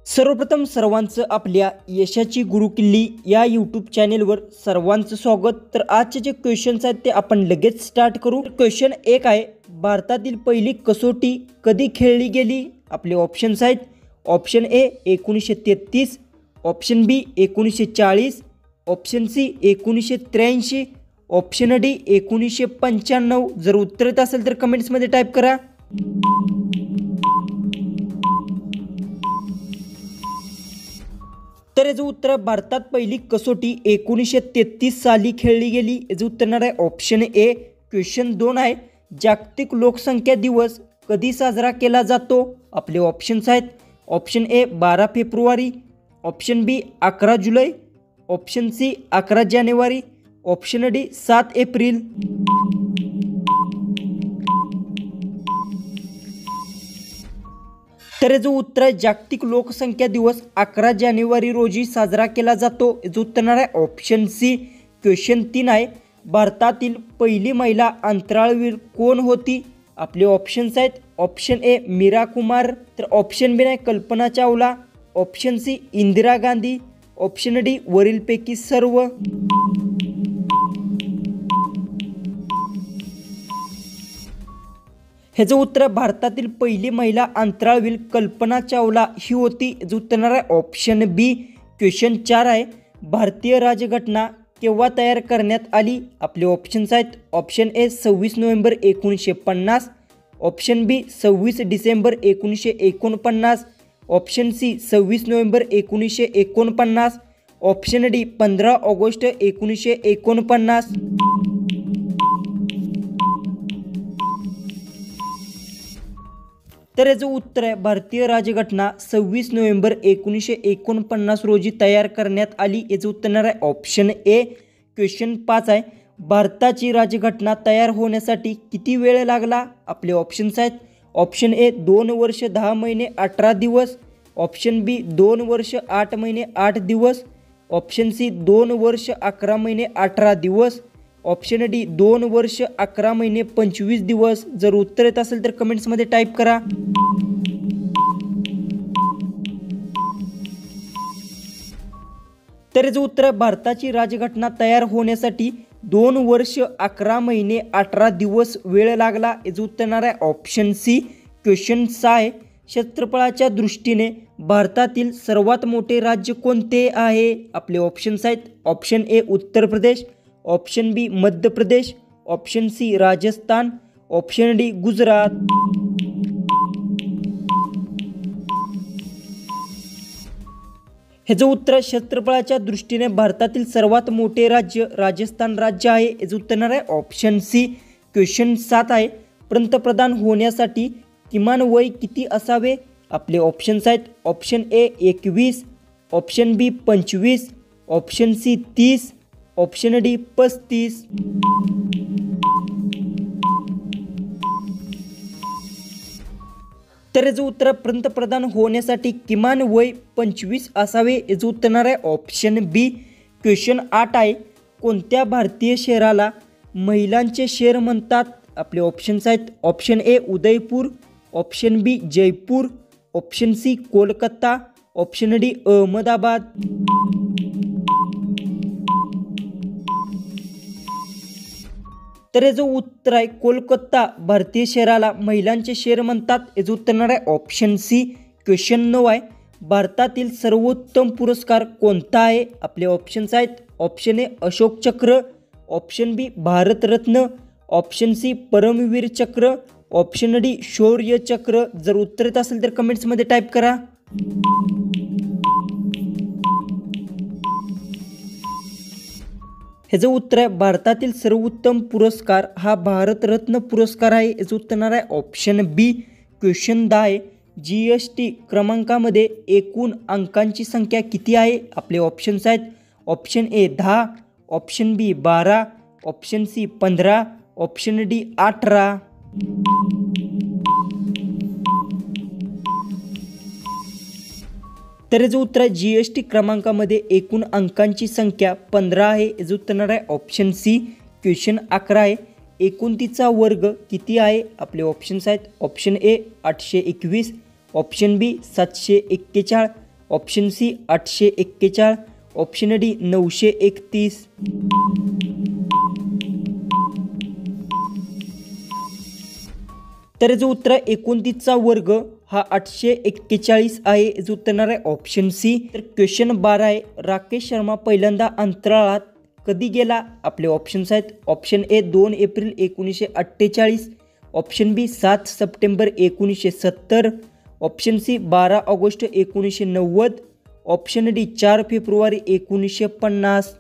सर्वप्रथम सर्वांचं आपल्या यशाची गुरुकिल्ली या यूट्यूब चॅनेलवर सर्वांचं स्वागत। तर आजचे जे क्वेश्चन्स आहेत ते आपण लगेच स्टार्ट करू। क्वेश्चन 1 आहे, भारतातील पहिली कसोटी कधी खेळली गेली? आपले ऑप्शन्स आहेत, option A 1933, option B 1940, option C 1983, option D 1995। जर उत्तर येत असेल तर कमेंट्समध्ये टाईप करा। तर याचं उत्तर, भारतात पहिली कसोटी 1933 साली खेळली गेली। याचं उत्तर येणार आहे ऑप्शन ए। क्वेश्चन 2 आहे, जागतिक लोकसंख्या दिवस कधी साजरा केला जातो? आपले ऑप्शन्स आहेत, ऑप्शन ए 12 फेब्रुवारी, ऑप्शन बी 11 जुलै, ऑप्शन सी 11 जानेवारी, ऑप्शन डी 7 एप्रिल। तर याचं उत्तर, जागतिक लोकसंख्या दिवस 11 जानेवारी रोजी साजरा केला जातो। याचं उत्तर येणार आहे ऑप्शन सी। क्वेश्चन 3 आहे, भारतातील पहिली महिला अंतराळवीर कोण होती? आपले ऑप्शन्स आहेत, ऑप्शन ए मीरा कुमार, तर ऑप्शन बी नाही Kalpana Chawla, option C Indira Gandhi, option D वरीलपैकी सर्व। ह्याचं उत्तर, भारतातील पहिली महिला अंतराळवीर कल्पना चावला ही होती। याचं उत्तर येणार आहे ऑप्शन बी। क्वेश्चन 4 आहे, भारतीय राज्यघटना केव्हा तयार करण्यात आली? आपले ऑप्शन्स आहेत, ऑप्शन ए 26 नोव्हेंबर 1950, ऑप्शन बी 26 डिसेंबर 1949, ऑप्शन सी 26 नोव्हेंबर 1949, ऑप्शन डी 15 ऑगस्ट 1949। तर याचं उत्तर आहे, भारतीय राज्यघटना 26 नोव्हेंबर 1949 रोजी तयार करण्यात आली। याचं उत्तर येणार आहे ऑप्शन ए। क्वेश्चन 5 आहे, भारताची राज्यघटना तयार होण्यासाठी किती वेळ लागला? आपले ऑप्शन्स आहेत, ऑप्शन ए 2 वर्ष 10 महिने 18 दिवस, ऑप्शन बी 2 वर्ष 8 महिने 8 दिवस, ऑप्शन सी 2 वर्ष 11 महिने 18 दिवस, ऑप्शन डी 2 वर्ष 11 महिने 25 दिवस। जर उत्तर येत असेल तर कमेंट्समध्ये टाईप करा। तर याचं उत्तर, भारताची राज्यघटना तयार होण्यासाठी 2 वर्ष 11 महिने 18 दिवस वेळ लागला। याचं उत्तर येणार आहे ऑप्शन सी। क्वेश्चन 6 आहे, क्षेत्रफळाच्या दृष्टीने भारतातील सर्वात मोठे राज्य कोणते आहे? आपले ऑप्शन्स आहेत, ऑप्शन ए Uttar Pradesh, option B Madhya Pradesh, option C Rajasthan, option D Gujarat. ह्याचं उत्तर, क्षेत्रफळाच्या दृष्टीने भारतातील सर्वात मोठे राज्य राजस्थान राज्य आहे। याचं उत्तर येणार आहे ऑप्शन सी। क्वेश्चन 7 आहे, पंतप्रधान होण्यासाठी किमान वय किती असावे? आपले ऑप्शन्स आहेत, option A 21, option B 25, option C 30, option D 35। तर याचं उत्तर, पंतप्रधान होण्यासाठी किमान वय 25 असावे। याचं उत्तर येणार आहे ऑप्शन बी। क्वेश्चन 8 आहे, कोणत्या भारतीय शहराला महिलांचे शहर म्हणतात? आपले ऑप्शन्स आहेत, option A Udaipur, option B Jaipur, option C Kolkata, option D Ahmedabad. तर याचं उत्तर आहे, कोलकाता भारतीय शहराला महिलांचे शहर म्हणतात। याचं उत्तर येणार आहे ऑप्शन सी। क्वेश्चन 9 आहे, भारतातील सर्वोत्तम पुरस्कार कोणता आहे? आपले ऑप्शन्स आहेत, ऑप्शन ए अशोक चक्र, ऑप्शन बी भारतरत्न, ऑप्शन सी परमवीर चक्र, ऑप्शन डी शौर्य चक्र। जर उत्तर येत असेल तर कमेंट्समध्ये टाईप करा। ह्याचं उत्तर आहे, भारतातील सर्वोत्तम पुरस्कार हा भारतरत्न पुरस्कार आहे। याचं उत्तर येणार आहे ऑप्शन बी। क्वेश्चन 10 आहे, GST क्रमांकामध्ये एकूण अंकांची संख्या किती आहे? आपले ऑप्शन्स आहेत, option A 10, option B 12, option C 15, option D 18। तर याचं उत्तर आहे, GST क्रमांकामध्ये एकूण अंकांची संख्या 15 आहे। याचं उत्तर येणार आहे ऑप्शन सी। क्वेश्चन 11 आहे, 29चा वर्ग किती आहे? आपले ऑप्शन्स आहेत, option A 821, option B 741, option C 841, option D 931. तर जो उत्तर आहे 29चा वर्ग हा 841 आहे, याचं उत्तर येणार आहे ऑप्शन सी. तर क्वेश्चन 12 आहे, राकेश शर्मा पहिल्यांदा अंतराळात कधी गेला? आपले ऑप्शन्स आहेत. ऑप्शन ए 2 एप्रिल 1948, ऑप्शन बी 7 सप्टेंबर 1970, ऑप्शन सी 12 ऑगस्ट 1990, ऑप्शन डी 4 फेब्रुवारी 1950.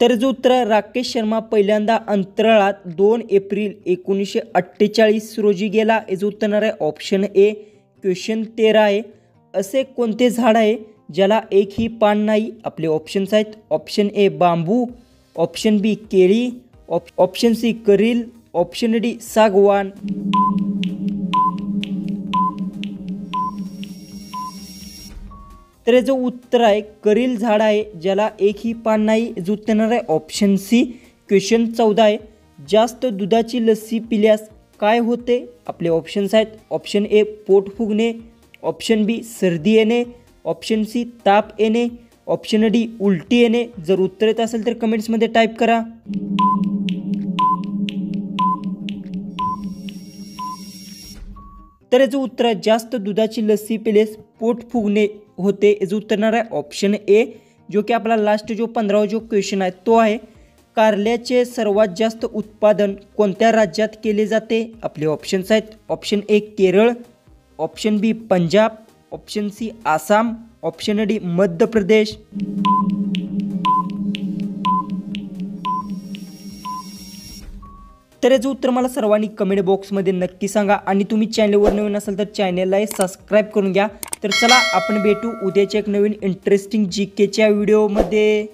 तर जो उत्तर आहे, राकेश शर्मा पहिल्यांदा अंतराळात 2 एप्रिल 1948 रोजी गेला, याचं उत्तर येणार आहे ऑप्शन ए. क्वेश्चन 13 आहे, असे कोणते झाड आहे ज्याला एकही पान नाही? आपले ऑप्शन्स आहेत. ऑप्शन ए बांबू, ऑप्शन बी केळी, ऑप्शन सी करील, ऑप्शन डी सागवान. तर जो उत्तर आहे करील झाड आहे ज्याला एकही पान नाही, जो उत्तर येणार आहे ऑप्शन सी. क्वेश्चन 14 आहे, जास्त दुधाची लस्सी पिल्यास काय होते? आपले ऑप्शन्स आहेत. ऑप्शन ए पोट फुगणे, ऑप्शन बी सर्दी येणे, ऑप्शन सी ताप येणे, ऑप्शन डी उलटी येणे. जर उत्तर येत असेल तर कमेंट्समध्ये टाईप करा. तर याचं उत्तर आहे जास्त दुधाची लस्सी पिल्यास पोट फुगणे होते, याचं उत्तर येणार आहे ऑप्शन ए. जो की आपला लास्ट जो 15वा जो क्वेश्चन आहे तो आहे, कारल्याचे सर्वात जास्त उत्पादन कोणत्या राज्यात केले जाते? आपले ऑप्शन्स आहेत. Option A Kerala, option B Punjab, option C Assam, option D Madhya Pradesh. तर याचं उत्तर मला सर्वांनी कमेंट बॉक्समध्ये नक्की सांगा आणि तुम्ही चॅनलवर नवीन असाल तर चॅनलला सबस्क्राईब करून घ्या. तर चला आपण भेटू उद्याच्या एक नवीन इंटरेस्टिंग जीकेच्या व्हिडिओमध्ये.